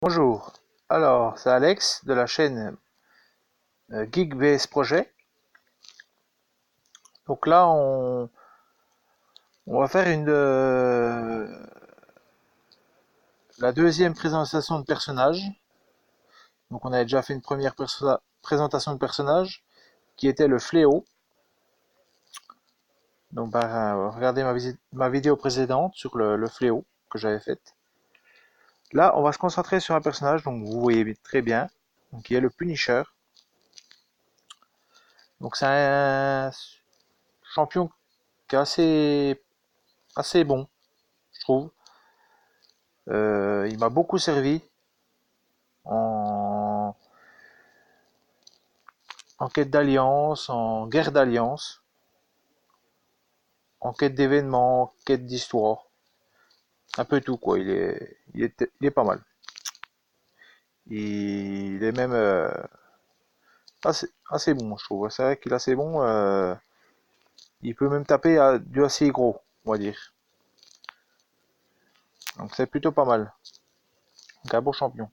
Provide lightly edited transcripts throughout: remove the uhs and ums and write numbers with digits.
Bonjour, alors c'est Alex de la chaîne Geek vs Projet. Donc là on va faire la deuxième présentation de personnage. Donc on avait déjà fait une première présentation de personnage qui était le fléau. Donc regardez ma vidéo précédente sur le fléau que j'avais faite. Là on va se concentrer sur un personnage, donc vous voyez très bien, donc, qui est le Punisher. Donc c'est un champion qui est assez bon, je trouve. Il m'a beaucoup servi en, en quête d'alliance, en guerre d'alliance, en quête d'événements, en quête d'histoire. Un peu tout quoi, il est pas mal. Il est même assez bon, je trouve. C'est vrai qu'il est assez bon. Il peut même taper à du assez gros, on va dire. Donc c'est plutôt pas mal. Donc un bon champion.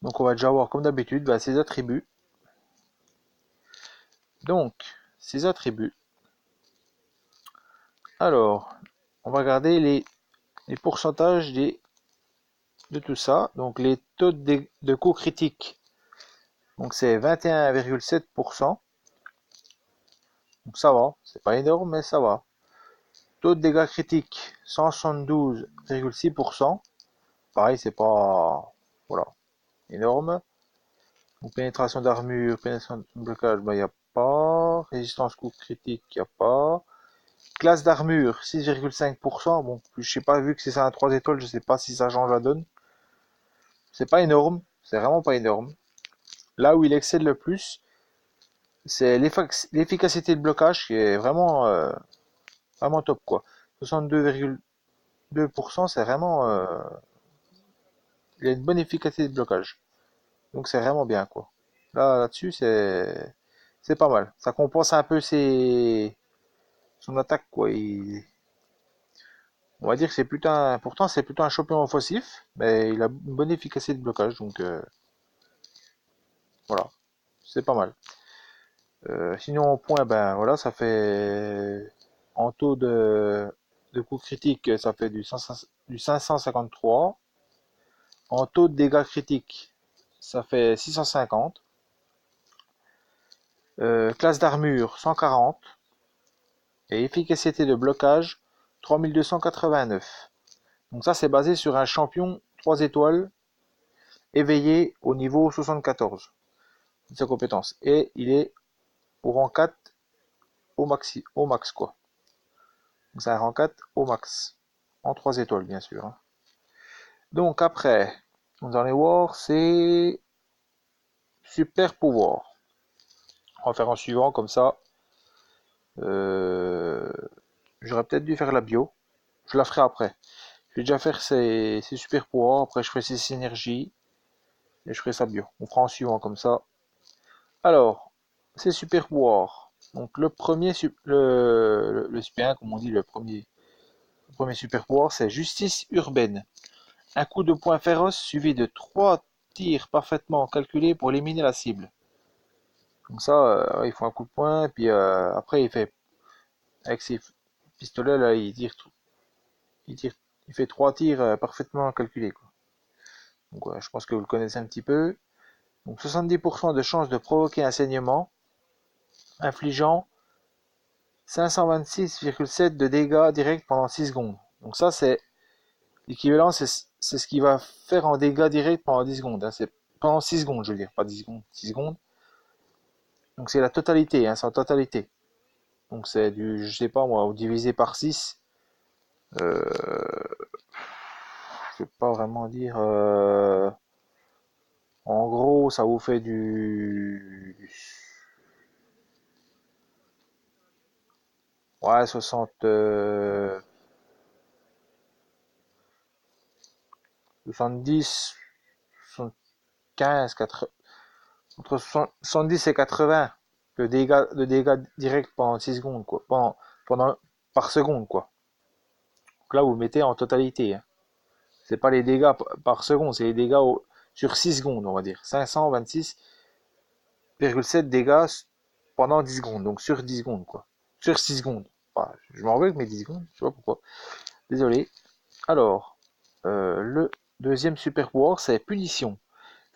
Donc on va déjà voir comme d'habitude ses attributs. Donc ses attributs. Alors, on va regarder les pourcentages de tout ça. Donc les taux de coups critiques. Donc c'est 21,7%. Donc ça va, c'est pas énorme mais ça va. Taux de dégâts critiques 172,6%. Pareil, c'est pas voilà, énorme. Donc pénétration d'armure, pénétration de blocage, il n'y a pas. Résistance coup critique, il n'y a pas. Classe d'armure 6,5%. Bon, je sais pas, vu que c'est ça à 3 étoiles, je sais pas si ça change la donne. C'est pas énorme, c'est vraiment pas énorme. Là où il excelle le plus, c'est l'efficacité de blocage qui est vraiment top quoi. 62,2%, c'est vraiment il a une bonne efficacité de blocage. Donc c'est vraiment bien quoi. Là-dessus c'est pas mal. Ça compense un peu son attaque quoi. On va dire que pourtant c'est plutôt un champion offensif, mais il a une bonne efficacité de blocage donc voilà, c'est pas mal. Sinon en point ben voilà, ça fait en taux de coups critiques, ça fait du 553. En taux de dégâts critiques, ça fait 650. Classe d'armure, 140. Et efficacité de blocage, 3289. Donc ça, c'est basé sur un champion 3 étoiles éveillé au niveau 74 de sa compétence. Et il est au rang 4 au max quoi. Donc c'est un rang 4 au max. En 3 étoiles, bien sûr, hein. Donc après, dans les wars, c'est super pouvoir. On va faire en suivant, comme ça. Euh, J'aurais peut-être dû faire la bio. Je la ferai après. Je vais déjà faire ses super pouvoirs. Après, je ferai ses synergies. Et je ferai sa bio. On fera en suivant, comme ça. Alors, ses super pouvoirs. Donc, le premier, le super, comme on dit, le premier super pouvoir, c'est justice urbaine. Un coup de poing féroce suivi de 3 tirs parfaitement calculés pour éliminer la cible. Donc ça, il faut un coup de poing, et puis après il fait avec ses pistolets là, il tire, il fait 3 tirs parfaitement calculés quoi. Donc je pense que vous le connaissez un petit peu. Donc 70% de chances de provoquer un saignement, infligeant 526,7 de dégâts directs pendant 6 secondes. Donc ça c'est l'équivalent, c'est ce qu'il va faire en dégâts directs pendant 10 secondes, hein. C'est pendant 6 secondes, je veux dire, pas 10 secondes, 6 secondes. Donc c'est la totalité, hein, c'est en totalité. Donc c'est du, je sais pas moi, divisé par 6. Je vais pas vraiment dire. En gros, ça vous fait ouais, 70, 75, 80, entre 70 et 80 de dégâts directs pendant 6 secondes, quoi. Par seconde, quoi. Donc là, vous mettez en totalité, hein. C'est pas les dégâts par seconde, c'est les dégâts sur 6 secondes, on va dire. 526,7 dégâts pendant 10 secondes. Donc sur 10 secondes, quoi. Sur 6 secondes. Enfin, je m'en veux avec mes 10 secondes, je sais pas pourquoi. Désolé. Alors, le deuxième super pouvoir, c'est punition.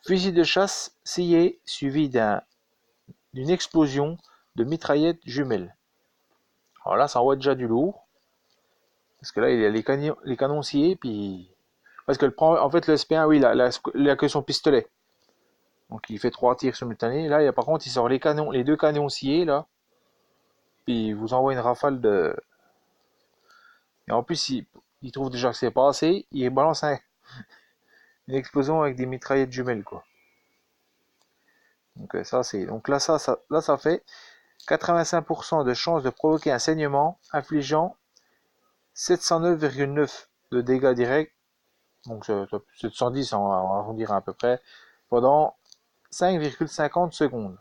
Fusil de chasse scié suivi d'une explosion de mitraillette jumelle. Alors là, ça envoie déjà du lourd. Parce que là, il y a les canons sciés, puis. Parce que en fait, le SP1, oui, il a que son pistolet. Donc il fait 3 tirs simultanés. Là, par contre, il sort les deux canons sciés, là. Puis il vous envoie une rafale de. Et en plus, il trouve déjà que c'est pas assez. Il balance une explosion avec des mitraillettes jumelles, quoi. Donc ça, c'est. Donc là, ça fait 85% de chances de provoquer un saignement infligeant 709,9 de dégâts directs. Donc 710, on va arrondir à peu près. Pendant 5,50 secondes.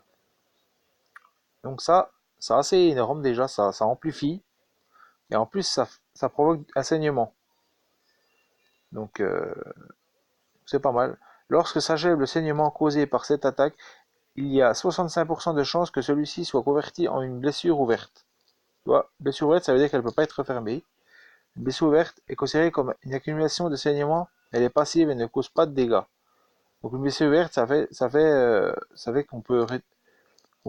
Donc ça, c'est assez énorme déjà, ça amplifie. Et en plus, ça provoque un saignement. Donc c'est pas mal. Lorsque s'achève le saignement causé par cette attaque, il y a 65% de chances que celui-ci soit converti en une blessure ouverte. Tu vois, blessure ouverte, ça veut dire qu'elle ne peut pas être refermée. Une blessure ouverte est considérée comme une accumulation de saignement, elle est passive et ne cause pas de dégâts. Donc une blessure ouverte, ça fait on peut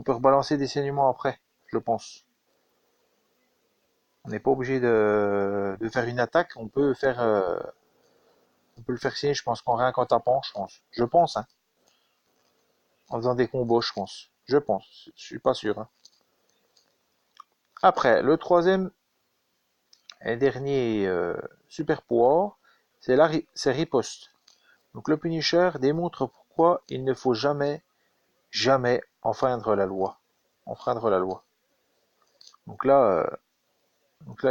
rebalancer des saignements après, je pense. On n'est pas obligé de faire une attaque, on peut le faire signer, je pense, rien qu'en tapant, je pense. Je pense, hein. En faisant des combos, je pense. Je pense. Je suis pas sûr, hein. Après, le troisième et dernier super pouvoir, c'est riposte. Donc le Punisher démontre pourquoi il ne faut jamais, jamais enfreindre la loi. Enfreindre la loi. Donc là,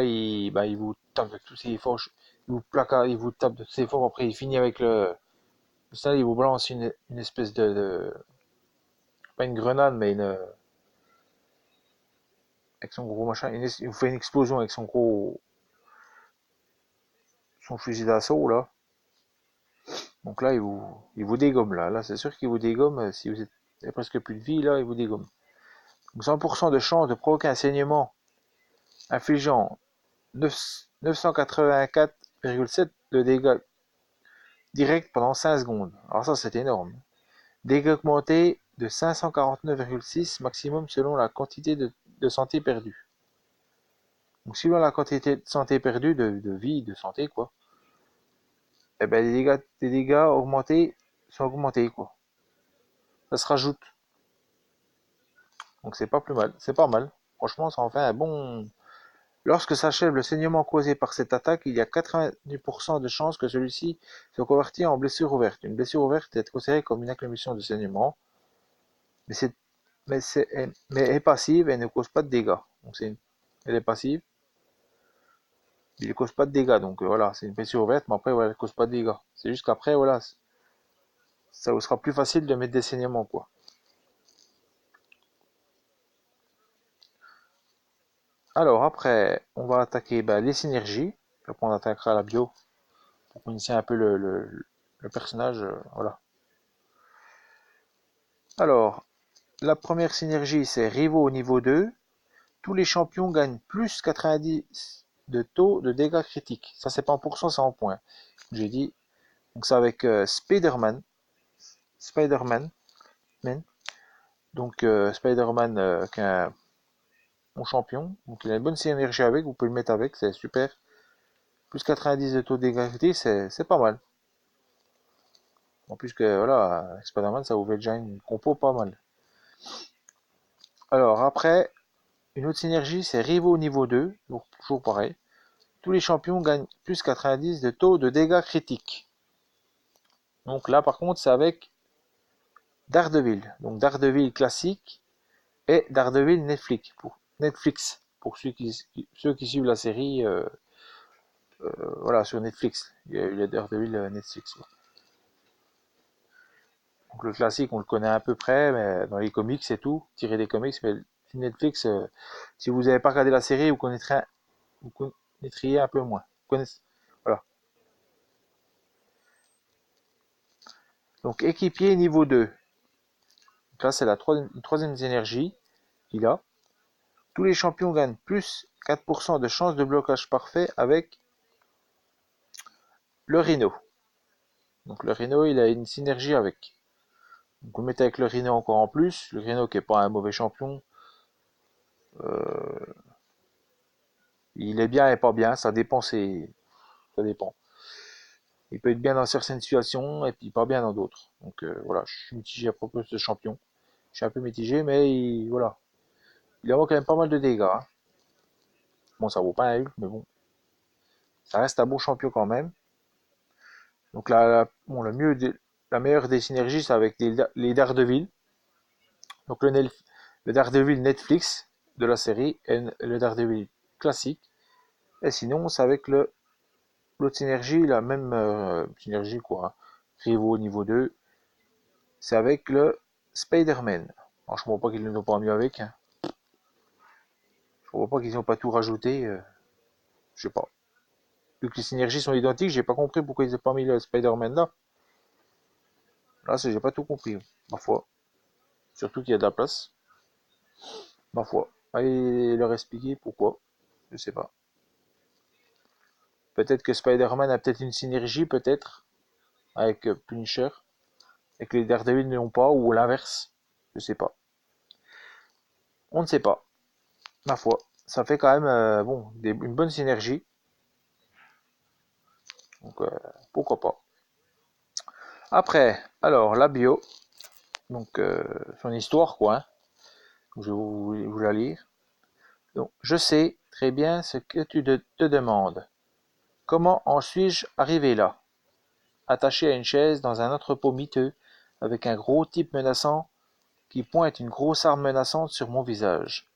il vous tape avec tous ses forces, il vous plaque, il vous tape de tous ses forces, après il finit avec ça, il vous balance une espèce pas une grenade, mais avec son gros machin, il vous fait une explosion avec son fusil d'assaut, là. Donc là, il vous dégomme, là. Là, c'est sûr qu'il vous dégomme, si vous avez presque plus de vie, là, il vous dégomme. Donc 100% de chance de provoquer un saignement infligeant 984,7 de dégâts directs pendant 5 secondes. Alors ça, c'est énorme. Dégâts augmentés de 549,6 maximum selon la quantité de santé perdue. Donc selon la quantité de santé perdue, de vie, de santé, quoi, eh ben, les dégâts augmentés sont augmentés, quoi. Ça se rajoute. Donc c'est pas plus mal. C'est pas mal. Franchement, ça en fait un bon. Lorsque s'achève le saignement causé par cette attaque, il y a 90% de chances que celui-ci soit converti en blessure ouverte. Une blessure ouverte est considérée comme une accumulation de saignement, mais, est passive et ne cause pas de dégâts. Donc elle est passive, il ne cause pas de dégâts. Donc voilà, c'est une blessure ouverte, mais après, voilà, elle ne cause pas de dégâts. C'est juste qu'après, voilà, ça vous sera plus facile de mettre des saignements, quoi. Alors après, on va attaquer les synergies. Après, on attaquera la bio pour qu'on initie un peu le personnage. Voilà. Alors, la première synergie, c'est rivaux au niveau 2. Tous les champions gagnent plus 90 de taux de dégâts critiques. Ça, c'est pas en pourcent, c'est en points. J'ai dit. Donc, c'est avec Spider-Man. Spider-Man. Donc, Spider-Man qui est un bon champion. Donc, il a une bonne synergie avec. Vous pouvez le mettre avec, c'est super. Plus 90 de taux de dégâts critiques, c'est pas mal. En plus que, voilà, avec Spider-Man, ça vous fait déjà une compo pas mal. Alors, après, une autre synergie, c'est rivaux niveau 2. Donc, toujours pareil. Tous les champions gagnent plus 90 de taux de dégâts critiques. Donc là, par contre, c'est avec Daredevil. Donc Daredevil classique et Daredevil Netflix, pour ceux qui suivent la série voilà, sur Netflix. Il y a eu le Daredevil Netflix. Donc le classique, on le connaît à peu près, mais dans les comics c'est tout, tiré des comics, mais Netflix, si vous n'avez pas regardé la série, vous connaîtriez un peu moins. Voilà. Donc équipier niveau 2. Donc là, c'est la troisième énergie qu'il a. Tous les champions gagnent plus 4% de chance de blocage parfait avec le Rhino. Donc le Rhino, il a une synergie avec. Donc vous le mettez avec le Rhino encore en plus. Le Rhino qui est pas un mauvais champion. Euh, il est bien et pas bien, ça dépend. Ça dépend. Il peut être bien dans certaines situations et puis pas bien dans d'autres. Donc voilà, je suis mitigé à propos de ce champion. Je suis un peu mitigé, mais voilà. Il a quand même pas mal de dégâts, hein. Bon, ça vaut pas un Hulk, mais bon, ça reste un bon champion quand même. Donc là, bon, la meilleure des synergies, c'est avec les Daredevil. Donc le Daredevil Netflix de la série et le Daredevil classique. Et sinon, c'est avec l'autre synergie, la même synergie quoi, hein. Rivaux niveau 2, c'est avec le Spider-Man. Alors, je ne vois pas qu'ils ne l'ont pas mis avec, hein. Je ne vois pas qu'ils n'ont pas tout rajouté. Je sais pas. Vu que les synergies sont identiques, j'ai pas compris pourquoi ils n'ont pas mis le Spider-Man là. Là, j'ai pas tout compris, ma foi. Surtout qu'il y a de la place, ma foi. Allez leur expliquer pourquoi. Je sais pas. Peut-être que Spider-Man a peut-être une synergie, peut-être, avec Punisher, et que les Daredevil ne l'ont pas, ou l'inverse. Je sais pas. On ne sait pas, ma foi. Ça fait quand même bon, une bonne synergie. Donc pourquoi pas. Après, alors la bio, donc son histoire quoi, hein. Je vais vous la lire. Donc, je sais très bien ce que tu te demandes. Comment en suis-je arrivé là? Attaché à une chaise dans un entrepôt miteux, avec un gros type menaçant qui pointe une grosse arme menaçante sur mon visage.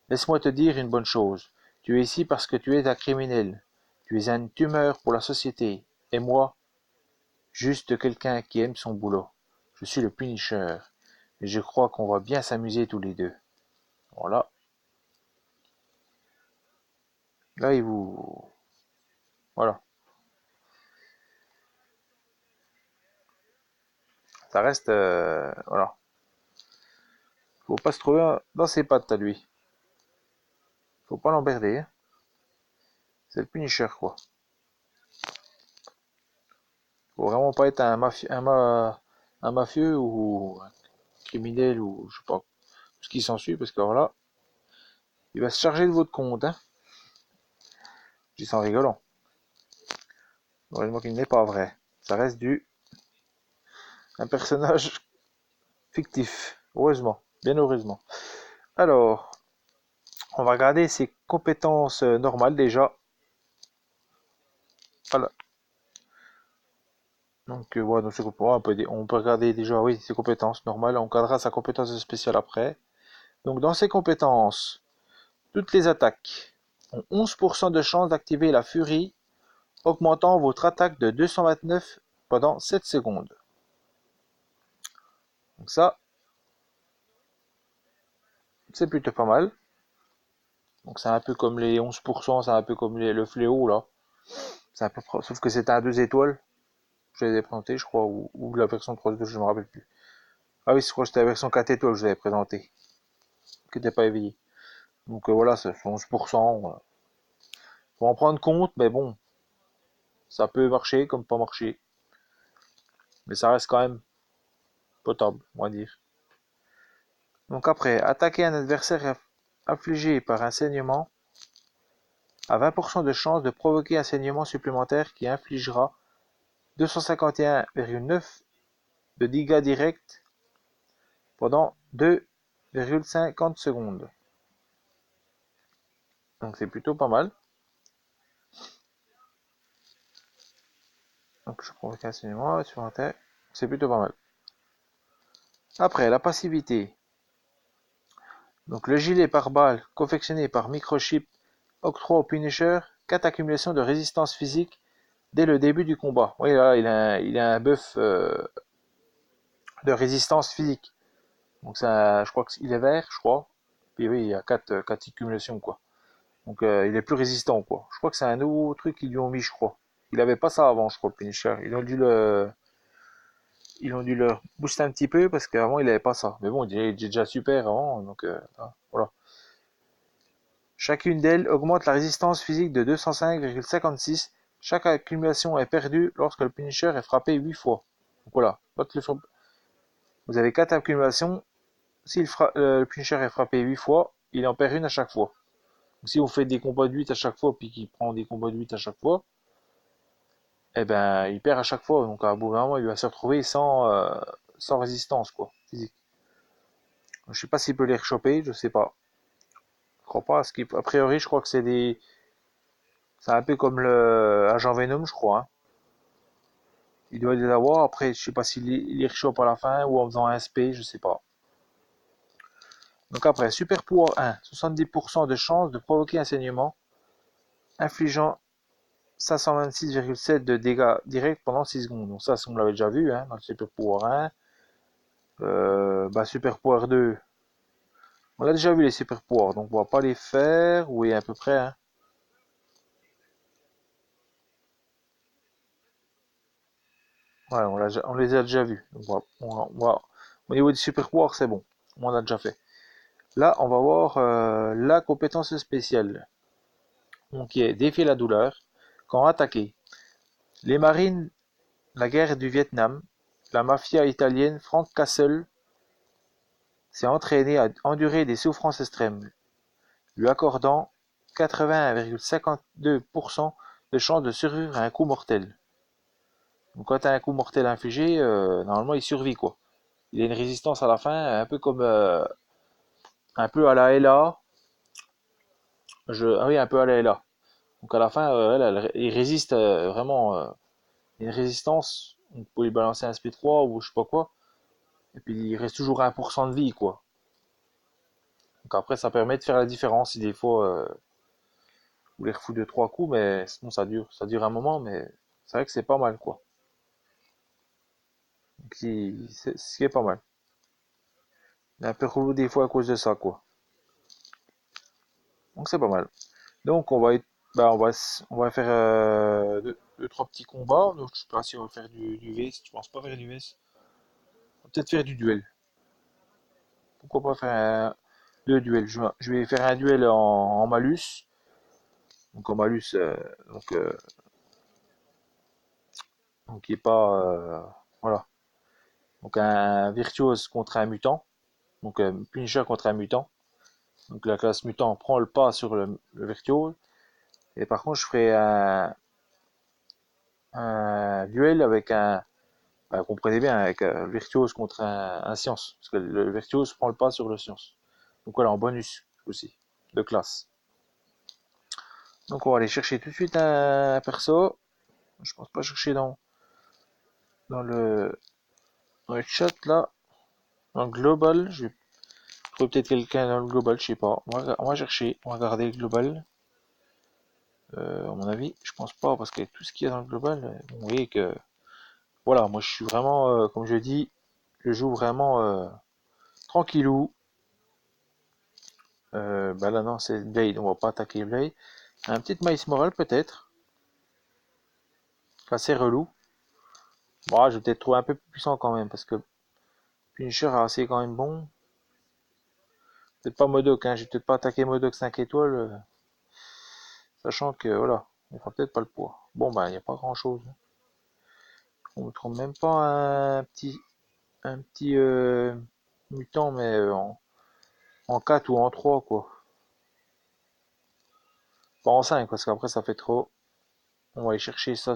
Laisse-moi te dire une bonne chose. Tu es ici parce que tu es un criminel. Tu es une tumeur pour la société. Et moi, juste quelqu'un qui aime son boulot. Je suis le Punisher. Et je crois qu'on va bien s'amuser tous les deux. Voilà. Là, il vous... Voilà. Ça reste... voilà. Faut pas se trouver dans ses pattes à lui. Faut pas l'emmerder, hein. C'est le Punisher, quoi. Faut vraiment pas être un mafieux ou un criminel ou je sais pas ce qui s'ensuit parce que voilà, il va se charger de votre compte, hein. Je dis ça en rigolant. Heureusement qu'il n'est pas vrai. Ça reste un personnage fictif. Heureusement. Bien heureusement. Alors, on va regarder ses compétences normales déjà. Voilà. Donc, voilà, on peut regarder déjà, oui, ses compétences normales. On regardera sa compétence spéciale après. Donc, dans ses compétences, toutes les attaques ont 11% de chance d'activer la furie, augmentant votre attaque de 229 pendant 7 secondes. Donc ça, c'est plutôt pas mal. Donc c'est un peu comme les 11%, c'est un peu comme le fléau là. C'est un peu, sauf que c'est un 2 étoiles. Je l'avais présenté, je crois, ou la version 3 étoiles, je ne me rappelle plus. Ah oui, je crois que c'était la version 4 étoiles que je vous avais présenté, qui n'était pas éveillé. Donc voilà, c'est 11%. Faut en prendre compte, mais bon, ça peut marcher comme pas marcher. Mais ça reste quand même potable, on va dire. Donc après, attaquer un adversaire affligé par un saignement a 20% de chance de provoquer un saignement supplémentaire qui infligera 251,9 de dégâts directs pendant 2,50 secondes. Donc c'est plutôt pas mal. Donc je provoque un saignement supplémentaire, c'est plutôt pas mal. Après, la passivité. Donc le gilet pare-balles confectionné par Microchip octroie au Punisher 4 accumulations de résistance physique dès le début du combat. Oui, là, il a un buff de résistance physique. Donc ça, je crois qu'il est vert, je crois. Puis oui, il y a 4 accumulations, quoi. Donc il est plus résistant, quoi. Je crois que c'est un nouveau truc qu'ils lui ont mis, je crois. Il avait pas ça avant, je crois, le Punisher. Ils ont dû Ils ont dû le booster un petit peu parce qu'avant il avait pas ça. Mais bon, il est déjà super avant, donc voilà. Chacune d'elles augmente la résistance physique de 205,56. Chaque accumulation est perdue lorsque le Punisher est frappé 8 fois. Donc voilà, vous avez 4 accumulations. Si le Punisher est frappé 8 fois, il en perd une à chaque fois. Donc si vous faites des combats de 8 à chaque fois, puis qu'il prend des combats de 8 à chaque fois, eh ben, il perd à chaque fois. Donc à un bout d'un moment, il va se retrouver sans résistance, quoi, physique. Je sais pas s'il peut les rechoper, je sais pas. Je crois pas. A priori, je crois que c'est un peu comme le agent Venom, je crois, hein. Il doit les avoir. Après, je sais pas s'il les rechoppe à la fin ou en faisant un SP, je sais pas. Donc après, Super Pouvoir 1, 70% de chance de provoquer un saignement, infligeant 526,7 de dégâts directs pendant 6 secondes. Donc ça, on l'avait déjà vu, hein, dans le Super Pouvoir 1. Super Pouvoir 2, on a déjà vu les Super Pouvoirs, donc on va pas les faire. Oui, à peu près, hein. Ouais, on les a déjà vus. Donc au niveau des Super Pouvoirs, c'est bon. On l'a déjà fait. Là, on va voir la compétence spéciale. Donc, qui est défier la douleur. Quand attaqué, les marines, la guerre du Vietnam, la mafia italienne Frank Castle s'est entraîné à endurer des souffrances extrêmes, lui accordant 80,52% de chances de survivre à un coup mortel. Donc quand tu as un coup mortel infligé, normalement il survit quoi. Il a une résistance à la fin, un peu comme un peu à la LA. Ah oui, un peu à la LA. Donc à la fin, il résiste vraiment. Une résistance. On peut lui balancer un SP3 ou je sais pas quoi. Et puis il reste toujours 1% de vie quoi. Donc après ça permet de faire la différence si des fois vous les refouez de trois coups, mais sinon ça dure un moment, mais c'est vrai que c'est pas mal quoi. Donc, c'est ce qui est pas mal. Il est un peu relou des fois à cause de ça quoi. Donc c'est pas mal. Donc on va faire deux, trois petits combats. Donc je sais pas si on va faire du VS. Tu penses pas faire du VS? On va peut-être faire du duel. Pourquoi pas faire deux duels? Je vais faire un duel en malus. Donc en malus, donc qui est pas voilà. Donc un virtuose contre un mutant. Donc Punisher contre un mutant. Donc la classe mutant prend le pas sur le virtuose. Et par contre je ferai un duel avec comprenez bien, avec virtuose contre un science. Parce que le virtuose prend le pas sur le science. Donc voilà, en bonus aussi, de classe. Donc on va aller chercher tout de suite un perso. Je pense pas chercher dans le, dans le chat là. Dans le global, je vais trouver peut-être quelqu'un dans le global, je sais pas. On va chercher, on va regarder le global. À mon avis, je pense pas, parce que tout ce qu'il y a dans le global, vous voyez que. Voilà, moi je suis vraiment, comme je dis, je joue vraiment tranquillou. Là non, c'est Blade, on va pas attaquer Blade. Un petit Miles Moral peut-être, assez relou. Bon, je vais peut-être trouver un peu plus puissant quand même, parce que Punisher est assez quand même bon. Peut-être pas Modok, hein, je vais peut-être pas attaquer Modok 5 étoiles, sachant que voilà, on fera peut-être pas le poids. Bon bah il n'y a pas grand chose. On ne trouve même pas un petit mutant, mais en 4 ou en 3 quoi. Pas en 5 parce qu'après ça fait trop. On va aller chercher ça.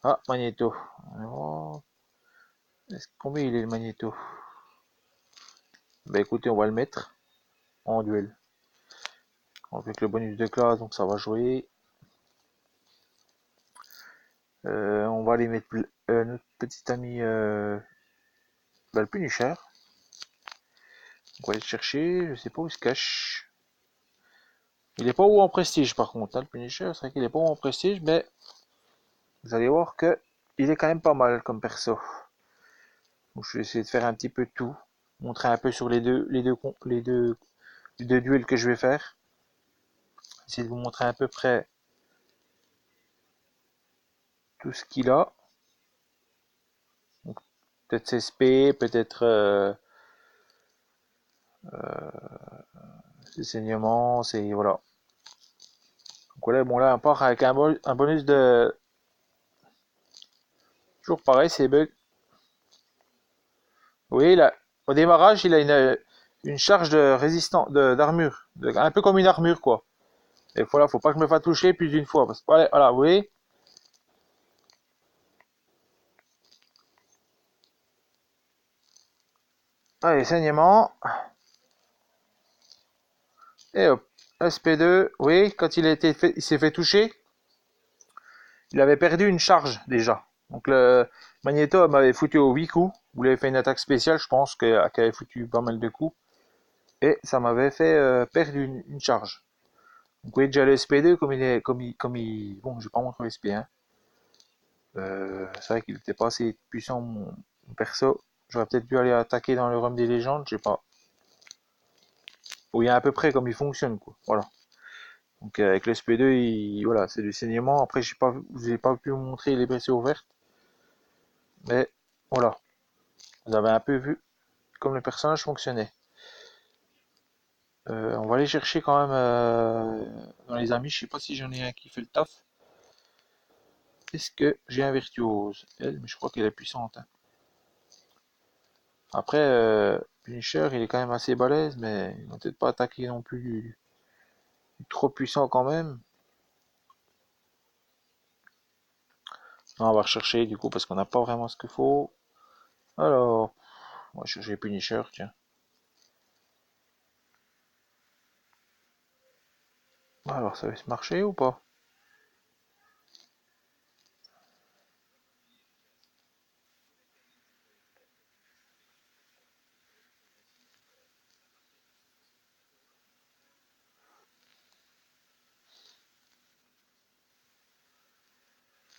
Ah, Magneto. Alors, combien il est le Magneto? Bah écoutez, on va le mettre en duel. Avec le bonus de classe, donc ça va jouer. On va aller mettre notre petit ami le Punisher. On va aller le chercher, je sais pas où il se cache. Il est pas haut en prestige par contre, hein, le Punisher, c'est vrai qu'il est pas haut en prestige, mais vous allez voir que il est quand même pas mal comme perso. Donc je vais essayer de faire un petit peu de tout, montrer un peu sur les deux duels que je vais faire. Essayer de vous montrer à peu près tout ce qu'il a. Donc, Peut-être CSP, peut-être c'est saignement, c'est voilà. Donc voilà, bon là, on part avec un bonus de toujours pareil, c'est bug. Oui, là, au démarrage, il a une charge de résistant d'armure, un peu comme une armure quoi. Et voilà, faut pas que je me fasse toucher plus d'une fois parce que voilà, vous voyez. Allez, saignement et hop. SP2, oui, quand il s'est fait toucher, il avait perdu une charge déjà. Donc le Magneto m'avait foutu au 8 coups. Vous l'avez fait une attaque spéciale, je pense, qui avait foutu pas mal de coups. Et ça m'avait fait perdre une charge. Donc vous voyez déjà le SP2, bon, je vais pas montrer le SP1. C'est vrai qu'il était pas assez puissant mon perso. J'aurais peut-être dû aller attaquer dans le rhum des légendes, je sais pas. Où il y a à peu près comme il fonctionne, quoi. Voilà. Donc avec le SP2, voilà, c'est du saignement. Après, je n'ai pas pu vous montrer les blessures ouvertes. Mais voilà, vous avez un peu vu comme le personnage fonctionnait. On va aller chercher quand même dans les amis. Je sais pas si j'en ai un qui fait le taf. Est-ce que j'ai un virtuose? Elle, mais je crois qu'elle est puissante, hein. Après, Punisher, il est quand même assez balèze, mais il va peut-être pas attaquer non plus du trop puissant quand même. Non, on va rechercher du coup parce qu'on n'a pas vraiment ce qu'il faut. Alors, on va chercher Punisher, tiens. Alors, ça va se marcher ou pas?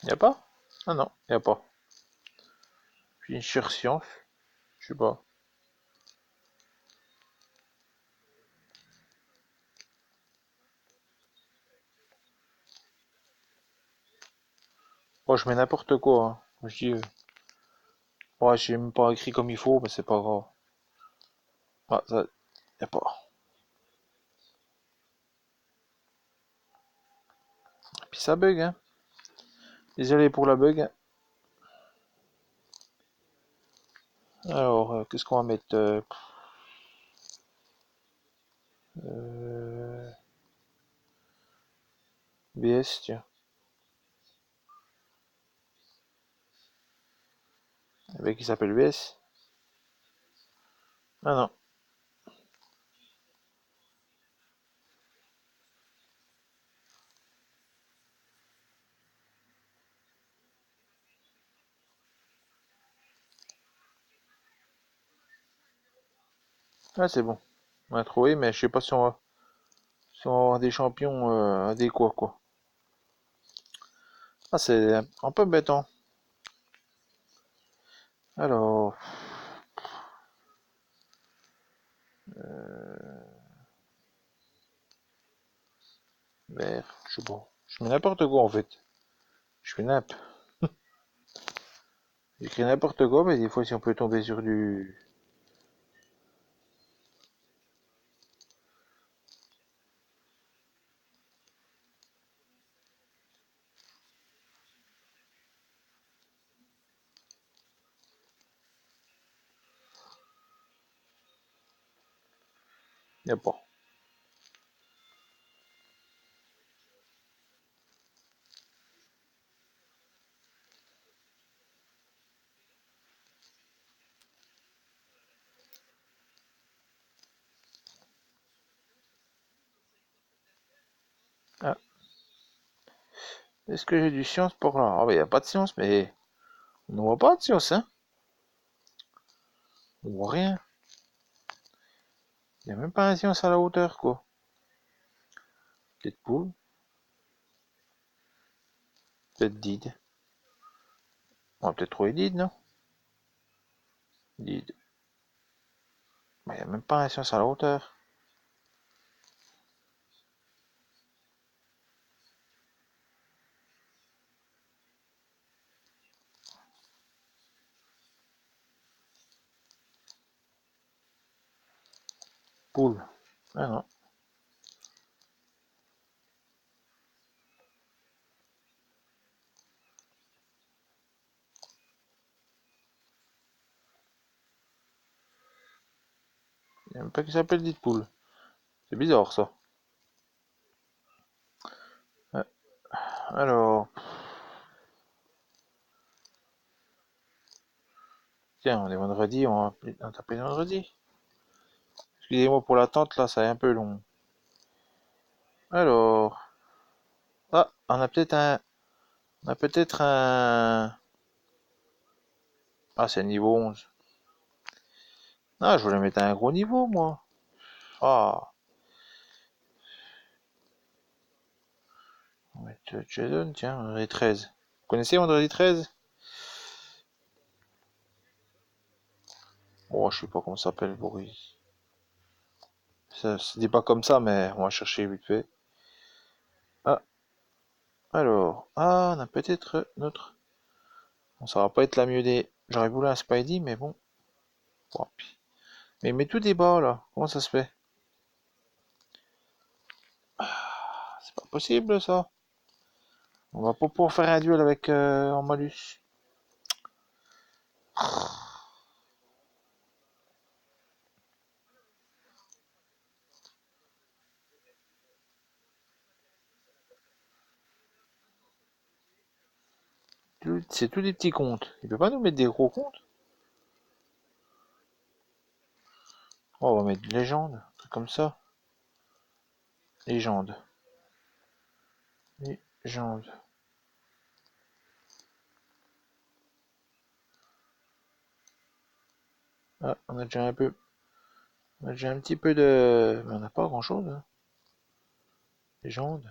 Y a pas? Ah non, y a pas. Punisher science, je sais pas. Moi, je mets n'importe quoi, hein. Moi, je dis, ouais, j'ai même pas écrit comme il faut, mais c'est pas grave. Ah, ça, y a pas. Puis ça bug, hein. Désolé pour la bug. Alors, qu'est-ce qu'on va mettre euh, BS, tiens. Avec qui s'appelle BS? Ah non. Ah, c'est bon. On a trouvé, mais je sais pas si on va avoir des champions adéquats, quoi. Ah, c'est un peu bêtant. Alors, vert, je sais pas. Je mets n'importe quoi en fait. Je fais n'importe. J'écris n'importe quoi, mais des fois, si on peut tomber sur du. Y a pas. Ah, est-ce que j'ai du science pour là? Ah, bah, y a pas de science, mais. On ne voit pas de science, hein. On voit rien. Y a même pas un science à la hauteur, quoi. Peut-être poule, peut-être did. On va peut-être trouver did, non? Did. Bah, y a même pas un science à la hauteur. Poule. Ah non. Il n'y a même pas qui s'appelle Deadpool. C'est bizarre ça. Ah, alors, tiens, on est vendredi, on taper vendredi. Excusez-moi pour l'attente, là, ça est un peu long. Alors, ah, on a peut-être un. Ah, c'est niveau 11. Ah, je voulais mettre un gros niveau, moi. Ah, on va mettre Jason, tiens, vendredi 13. Vous connaissez vendredi 13? Oh, je sais pas comment ça s'appelle, Boris. Ça se dit pas comme ça, mais on va chercher vite fait. Ah, alors, ah, on a peut-être notre. Bon, ça va pas être la mieux des. J'aurais voulu un Spidey, mais bon. Tant pis. Mais tout débat là, comment ça se fait? C'est pas possible ça. On va pas pouvoir faire un duel avec en malus. C'est tous des petits comptes. Il peut pas nous mettre des gros comptes? Oh, on va mettre légende, un truc comme ça. Légende. Légende. Ah, on a déjà un peu. On a déjà un petit peu de. Mais on n'a pas grand chose, hein. Légende.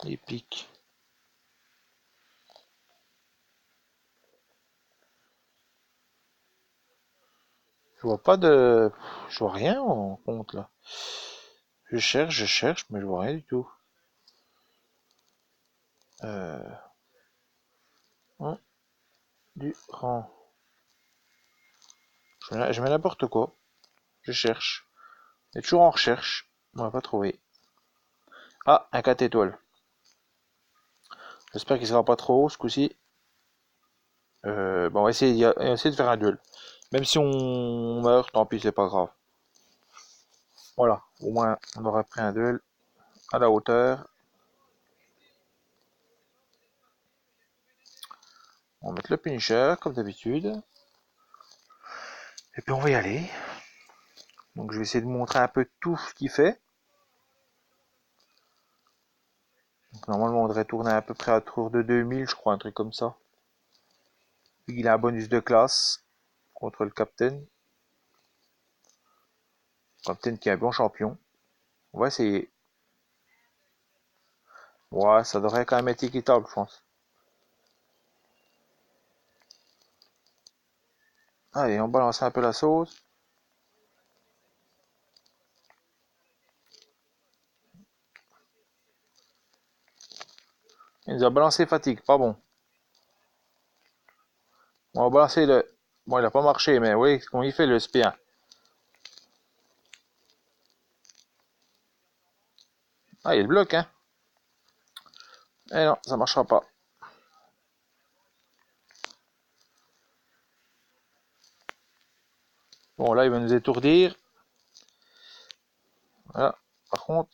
Épique. Je vois pas de. Je vois rien en compte là. Je cherche, mais je vois rien du tout. Euh. Hein, du rang. Je mets n'importe quoi. Je cherche. Et toujours en recherche. On va pas trouver. Ah, un 4 étoiles. J'espère qu'il sera pas trop haut ce coup-ci. Bon, on va essayer de faire un duel. Même si on meurt, tant pis, c'est pas grave. Voilà, au moins on aura pris un duel à la hauteur. On va mettre le Punisher comme d'habitude. Et puis on va y aller. Donc je vais essayer de montrer un peu tout ce qu'il fait. Donc normalement on devrait tourner à peu près à tour de 2000, je crois, un truc comme ça. Vu qu'il a un bonus de classe contre le Captain. Captain qui est un bon champion. On va essayer. Ouais, ça devrait quand même être équitable, je pense. Allez, on balance un peu la sauce. Il nous a balancé fatigue, pas bon. On va balancer le. Bon, il a pas marché, mais oui, comment il fait le SP1? Ah, il bloque, hein. Eh non, ça marchera pas. Bon, là, il va nous étourdir. Voilà. Par contre,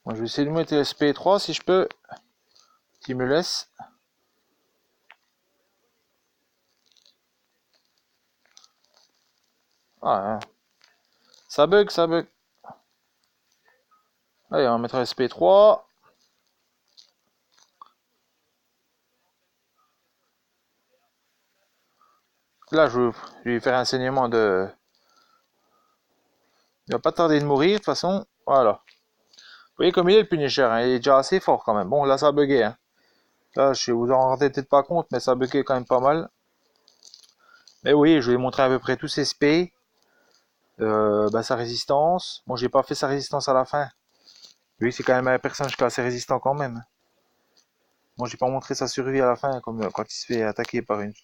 moi, je vais essayer de mettre le SP3 si je peux. S'il me laisse. Ah, hein. Ça bug, ça bug. Allez, on va mettre le SP3. Là, je vais faire un saignement de. Il va pas tarder de mourir, de toute façon. Voilà. Vous voyez comme il est le Punisher, hein. Il est déjà assez fort quand même. Bon, là, ça a bugué, hein. Là, je vous en rendez peut-être pas compte, mais ça a bugué quand même pas mal. Mais oui, je vais montrer à peu près tous ses SP. Bah, sa résistance. Bon, j'ai pas fait sa résistance à la fin. Lui, c'est quand même un personnage qui est assez résistant quand même. Bon, j'ai pas montré sa survie à la fin, comme quand il se fait attaquer par une.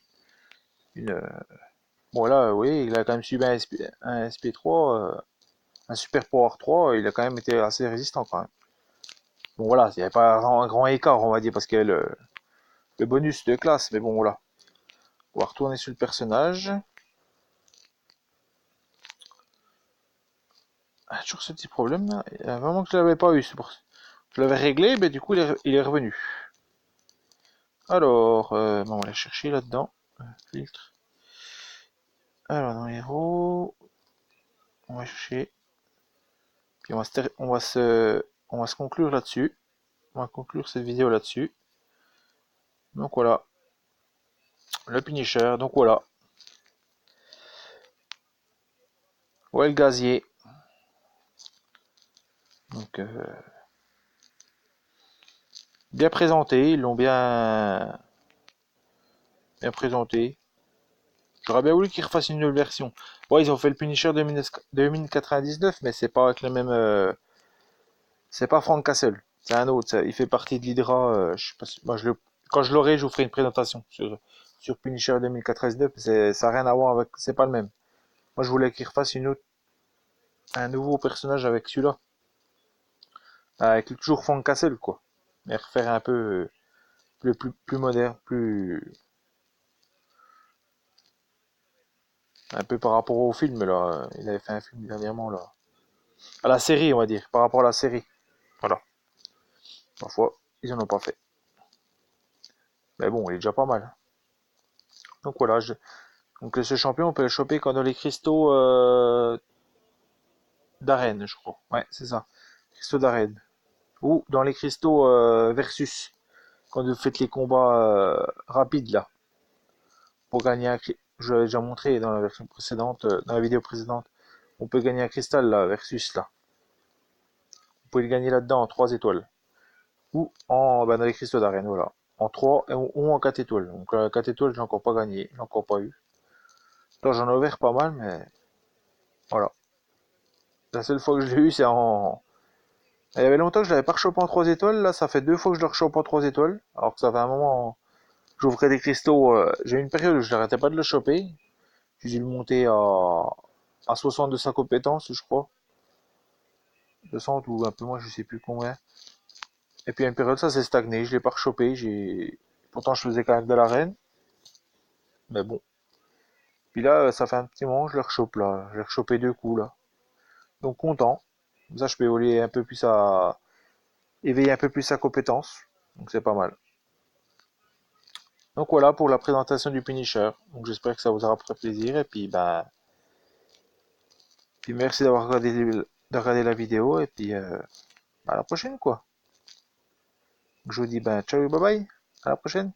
Bon, là, oui, il a quand même subi un SP3, un Super Power 3, il a quand même été assez résistant quand même. Bon, voilà, il n'y avait pas un grand écart, on va dire, parce qu'il y avait le bonus de classe, mais bon, voilà. On va retourner sur le personnage. Ah, toujours ce petit problème là. Il y a vraiment que je l'avais pas eu. Je l'avais réglé, mais du coup il est revenu. Alors, bon, on va aller chercher là-dedans. Filtre. Alors, dans héros, on va chercher. Puis on va se conclure là-dessus. On va conclure cette vidéo là-dessus. Donc voilà, le Punisher. Donc voilà. Ouais, le gazier. Donc, bien présenté. Ils l'ont bien présenté. J'aurais bien voulu qu'ils refassent une nouvelle version. Ouais, ils ont fait le Punisher 2099, mais c'est pas avec le même. C'est pas Frank Castle, c'est un autre. Il fait partie de l'Hydra. Je sais pas moi, quand je l'aurai, je vous ferai une présentation sur Punisher 2099. Ça n'a rien à voir avec. C'est pas le même. Moi, je voulais qu'ils refassent un nouveau personnage avec celui-là. Avec toujours Frank Castle, quoi. Mais refaire un peu plus moderne, un peu par rapport au film, là. Il avait fait un film dernièrement, là. À la série, on va dire. Par rapport à la série. Voilà. Parfois, ils en ont pas fait. Mais bon, il est déjà pas mal. Donc voilà, donc ce champion, on peut le choper quand dans les cristaux d'arène, je crois. Ouais, c'est ça. Cristaux d'arène. Ou dans les cristaux versus, quand vous faites les combats rapides là. Pour gagner je l'avais déjà montré dans la version précédente, dans la vidéo précédente. On peut gagner un cristal là, versus là. Vous pouvez le gagner là-dedans en 3 étoiles. Ou dans les cristaux d'arène, voilà. En 3 ou en 4 étoiles. Donc 4 étoiles, j'ai encore pas gagné, j'ai encore pas eu. Là, j'en ai ouvert pas mal, mais voilà. La seule fois que je l'ai eu, c'est en. Il y avait longtemps que je l'avais pas rechopé en 3 étoiles. Là, ça fait 2 fois que je le rechoppe en 3 étoiles. Alors que ça fait un moment. J'ouvrais des cristaux. J'ai eu une période où je n'arrêtais pas de le choper. J'ai dû le monter à 60 de sa compétence, je crois. 60 ou un peu moins, je sais plus combien. Et puis à une période, ça s'est stagné. Je l'ai pas rechopé. Pourtant, je faisais quand même de l'arène. Mais bon. Puis là, ça fait un petit moment, je le rechoppe là. J'ai rechopé 2 coups là. Donc content. Comme ça, je peux évoluer un peu plus éveiller un peu plus sa compétence. Donc c'est pas mal. Donc voilà pour la présentation du Punisher. Donc j'espère que ça vous aura fait plaisir. Et puis puis merci d'avoir regardé la vidéo. Et puis à la prochaine quoi. Donc, je vous dis ciao bye bye. À la prochaine.